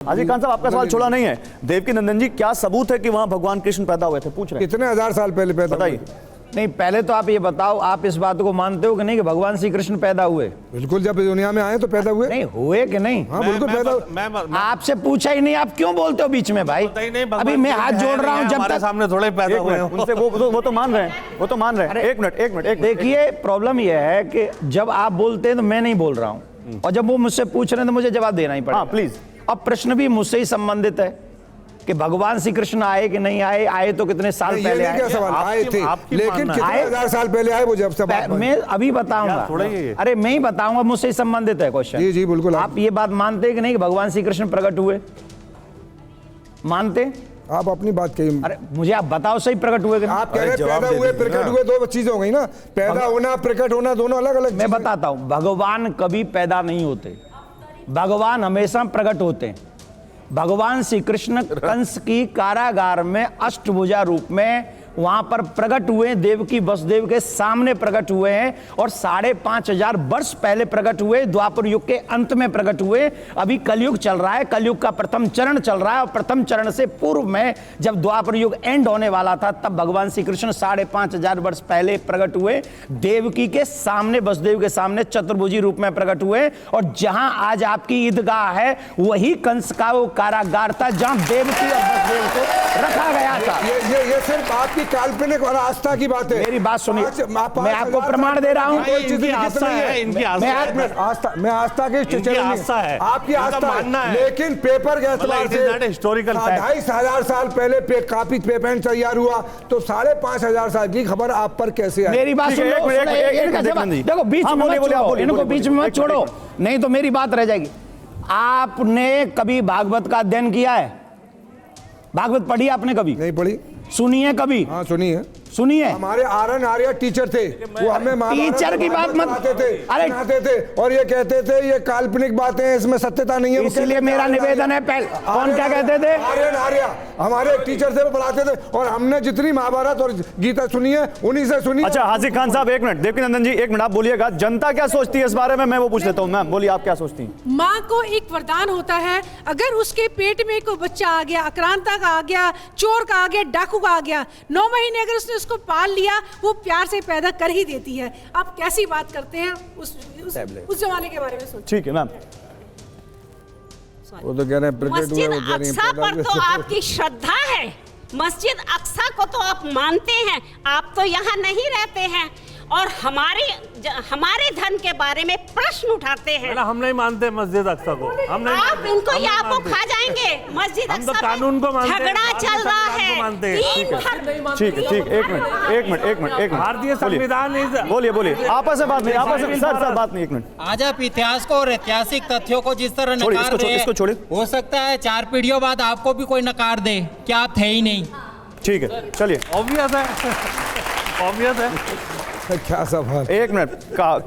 हाजी खान साहब, आपका सवाल छोड़ा नहीं है। देवकी नंदन जी, क्या सबूत है कि वहां भगवान कृष्ण पैदा हुए थे? पूछ रहे हैं। कितने हजार साल पहले पैदा हुए? बताइए। नहीं, पहले तो आप ये बताओ, आप इस बात को मानते हो कि नहीं कि भगवान श्री कृष्ण पैदा हुए? बिल्कुल, जब दुनिया में आए तो पैदा हुए। नहीं हुए कि नहीं? हाँ बिल्कुल पैदा हुए। आपसे पूछा ही नहीं, आप क्यों बोलते हो बीच में भाई? अभी मैं हाथ जोड़ रहा हूँ, जब तक सामने थोड़े पैदा हुए हैं उनसे वो तो मान रहे हैं, वो तो मान रहे हैं। एक मिनट देखिए, प्रॉब्लम यह है कि जब आप बोलते हैं तो मैं नहीं बोल रहा हूँ, और जब वो मुझसे पूछ रहे हैं तो मुझे जवाब देना ही पड़ेगा। प्लीज। अब प्रश्न भी मुझसे ही संबंधित है कि भगवान श्री कृष्ण आए कि नहीं आए, आए तो कितने साल पहले आए? क्या सवाल, आए थे लेकिन कितने हजार साल पहले आए वो जब सब मैं अभी बताऊंगा। अरे मैं ही बताऊंगा, मुझसे ही संबंधित है क्वेश्चन। जी जी बिल्कुल। आप ये बात मानते हैं कि नहीं कि भगवान श्री कृष्ण प्रकट हुए? मानते? आप अपनी बात कही। अरे मुझे आप बताओ, सही प्रकट हुए कि नहीं? आप कह रहे पैदा हुए प्रकट हुए, दो चीजें हो गई ना। पैदा होना प्रकट होना दोनों अलग अलग। मैं बताता हूं, भगवान कभी पैदा नहीं होते, भगवान हमेशा प्रकट होते हैं। भगवान श्री कृष्ण कंस की कारागार में अष्टभुजा रूप में वहां पर प्रकट हुए, देवकी वसुदेव के सामने प्रकट हुए हैं, और 5,500 वर्ष पहले प्रकट हुए, द्वापर युग के अंत में प्रकट हुए। अभी कलयुग चल रहा है, कलयुग का प्रथम चरण चल रहा है, और प्रथम चरण से पूर्व में जब द्वापर युग एंड होने वाला था, तब भगवान श्री कृष्ण 5,500 वर्ष पहले प्रकट हुए, देवकी के सामने, वसुदेव के सामने चतुर्भुजी रूप में प्रकट हुए। और जहां आज आपकी ईदगाह है, वही कंस का वो कारागार था जहां देवकी और वसुदेव को रखा गया था। ये सिर्फ आपकी काल्पनिक और आस्था की बात है। मेरी बात सुनिए, मैं आपको प्रमाण दे रहा हूं। इनकी आस्था है, इनकी आस्था मैं आस्था के आस्था है, आपकी आस्था है, लेकिन पेपर के एतबार से हिस्टोरिकल 2,500 साल पहले काफी पेपर तैयार हुआ, तो 5,500 साल की खबर आप पर कैसे आई? मेरी बात सुनो, देखो बीच में इनको बीच में मत छोड़ो, नहीं तो मेरी बात रह जाएगी। आपने कभी भागवत का अध्ययन किया है? भागवत पढ़ी आपने कभी? नहीं पढ़ी। सुनी है कभी? हाँ सुनी है। सुनिए, हमारे आर्यन आर्य टीचर थे, वो हमें टीचर की बात मत सुनाते थे और ये कहते थे ये काल्पनिक बातें हैं, इसमें सत्यता नहीं है। इसलिए मेरा निवेदन है, कौन क्या कहते थे? आर्यन आर्य हमारे टीचर थे, वो पढ़ाते थे, और हमने जितनी महाभारत और गीता सुनी है उन्हीं से सुनी। अच्छा हाजी खान साहब, एक मिनट। देवकी नंदन जी, एक मिनट आप बोलिएगा, जनता क्या सोचती है इस बारे में? मैं वो पूछ लेता हूँ। मैम बोलिए, आप क्या सोचती हैं? माँ को एक वरदान होता है, अगर उसके पेट में कोई बच्चा आ गया, आक्रांता का आ गया, चोर का आ गया, डाकू का आ गया, 9 महीने अगर उसने उसको पाल लिया, वो प्यार से पैदा कर ही देती है। आप कैसी बात करते हैं उस जमाने के बारे में सोचिए। ठीक है मैम। वो तो कह रहे हैं मस्जिद अक्सा पर तो आपकी श्रद्धा है, मस्जिद अक्सा को तो आप मानते हैं। आप तो यहाँ नहीं रहते हैं और हमारे धन के बारे में प्रश्न उठाते हैं। हम नहीं मानते मस्जिद अक्सा को, हम नहीं। आप इनको या आपको खा जाएंगे। मस्जिद हम तो कानून को मानते हैं, झगड़ा चल रहा है। ठीक है, एक मिनट। भारतीय संविधान। बोलिए, आपस में बात नहीं, आपस में सर बात नहीं। एक मिनट। आज आप इतिहास को और ऐतिहासिक तथ्यों को जिस तरह नकार रहे हैं, हो सकता है 4 पीढ़ियों बाद आपको भी कोई नकार दे, क्या आप थे ही नहीं। ठीक है, चलिए। ऑब्वियस है। क्या सवाल। एक मिनट,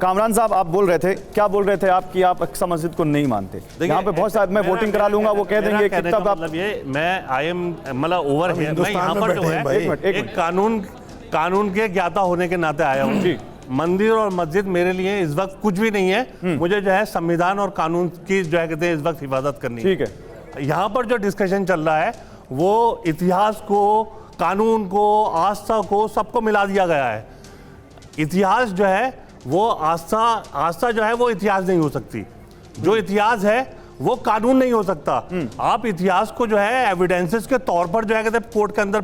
कामरान साहब आप बोल रहे थे, क्या बोल रहे थे आप कि आप अक्सा मस्जिद को नहीं मानते? यहाँ पे बहुत सारे, मैं वोटिंग करा लूंगा, वो कह देंगे कि तब आप, मतलब ये मैं आई एम मतलब ओवर हियर, मैं यहाँ पर जो है एक कानून के ज्ञाता होने के नाते आया हूँ। मंदिर और मस्जिद मेरे लिए इस वक्त कुछ भी नहीं है। मुझे जो है संविधान और कानून की जो है कहते हैं इस वक्त हिफाजत करनी है। ठीक है। यहाँ पर जो डिस्कशन चल रहा है वो इतिहास को, कानून को, आस्था को, सबको मिला दिया गया है। इतिहास जो है वो आस्था जो है वो इतिहास नहीं हो सकती। जो इतिहास है वो कानून नहीं हो सकता। आप इतिहास को जो है एविडेंसेस के तौर पर जो है कहते कोर्ट के अंदर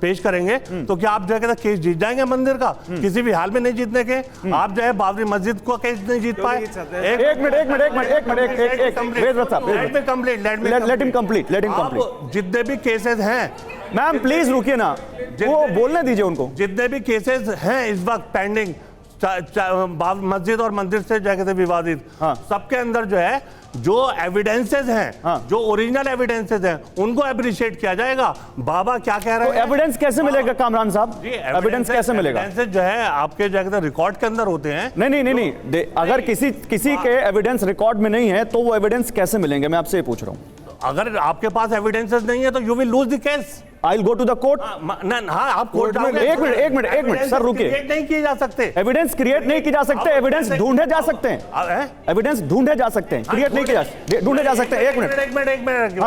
पेश करेंगे, तो क्या आप जो है कहते केस जीत जाएंगे मंदिर का? किसी भी हाल में नहीं जीतने के। आप जो है बाबरी मस्जिद को केस नहीं जीत पाए। जितने भी केसेस हैं, मैम प्लीज रुकिए ना, वो बोलने दीजिए उनको। जितने भी केसेस हैं इस वक्त पेंडिंग, मस्जिद और मंदिर से जो है विवादित, सबके अंदर जो है जो एविडेंसेस हैं, जो ओरिजिनल एविडेंसेस हैं, उनको अप्रिशिएट किया जाएगा। बाबा क्या कह रहे हैं? एविडेंस कैसे मिलेगा कामरान साहब? एविडेंस कैसे मिलेगा? एविडेंसेस जो है आपके जो है रिकॉर्ड के अंदर होते हैं। नहीं, अगर किसी के एविडेंस रिकॉर्ड में नहीं है तो वो एविडेंस कैसे मिलेंगे? मैं आपसे ये पूछ रहा हूँ। अगर आपके पास एविडेंसेस नहीं है तो you will lose the case. I will go to the court. हाँ, आप कोर्ट में एक मिनट सर रुकिए। नहीं किए जा सकते, एविडेंस क्रिएट नहीं की जा सकते, एविडेंस ढूंढे जा सकते हैं, एविडेंस ढूंढे जा सकते हैं, क्रिएट नहीं किए जा, ढूंढे जा सकते हैं। एक मिनट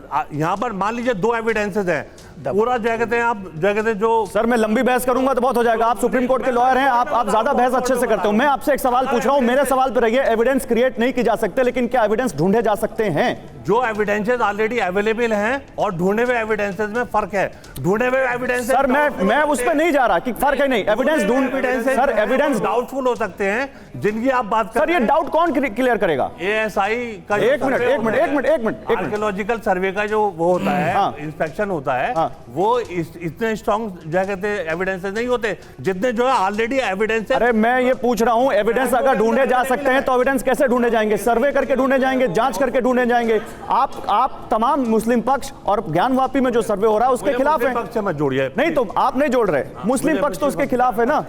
हाँ, यहाँ पर मान लीजिए 2 एविडेंसेस हैं, पूरा जो कहते हैं आप जो कहते हैं जो सर मैं लंबी बहस करूंगा तो बहुत हो जाएगा। आप सुप्रीम कोर्ट के लॉयर हैं, आप ज्यादा बहस अच्छे से करते हो। मैं आपसे एक सवाल पूछ रहा हूं, मेरे सवाल पे रहिए। एविडेंस क्रिएट नहीं की जा सकते, लेकिन क्या एविडेंस ढूंढे जा सकते हैं? जो एविडेंसेस ऑलरेडी अवेलेबल हैं और ढूंढे हुए एविडेंसेस में फर्क है। ढूंढे हुए एविडेंस सर मैं उस पर नहीं जा रहा कि फर्क है नहीं, एविडेंस सर एविडेंस डाउटफुल हो सकते हैं जिनकी आप बात कर सर, ये डाउट कौन क्लियर करेगा? एएसआई का एक मिनट आर्कियोलॉजिकल सर्वे का जो वो होता है, हाँ, इंस्पेक्शन होता है, हाँ, वो इतने स्ट्रॉन्ग जो कहते हैं एविडेंसेस नहीं होते जितने जो है ऑलरेडी एविडेंस। अरे मैं ये पूछ रहा हूं, एविडेंस अगर ढूंढे जा सकते हैं तो एविडेंस कैसे ढूंढे जाएंगे? सर्वे करके ढूंढे जाएंगे, जांच करके ढूंढे जाएंगे। आप तमाम मुस्लिम पक्ष और ज्ञानवापी में जो सर्वे हो रहा है उसके खिलाफ है। पक्ष से मत जोड़िए। नहीं तो आप नहीं जोड़ रहे, मुस्लिम पक्ष तो उसके खिलाफ है ना।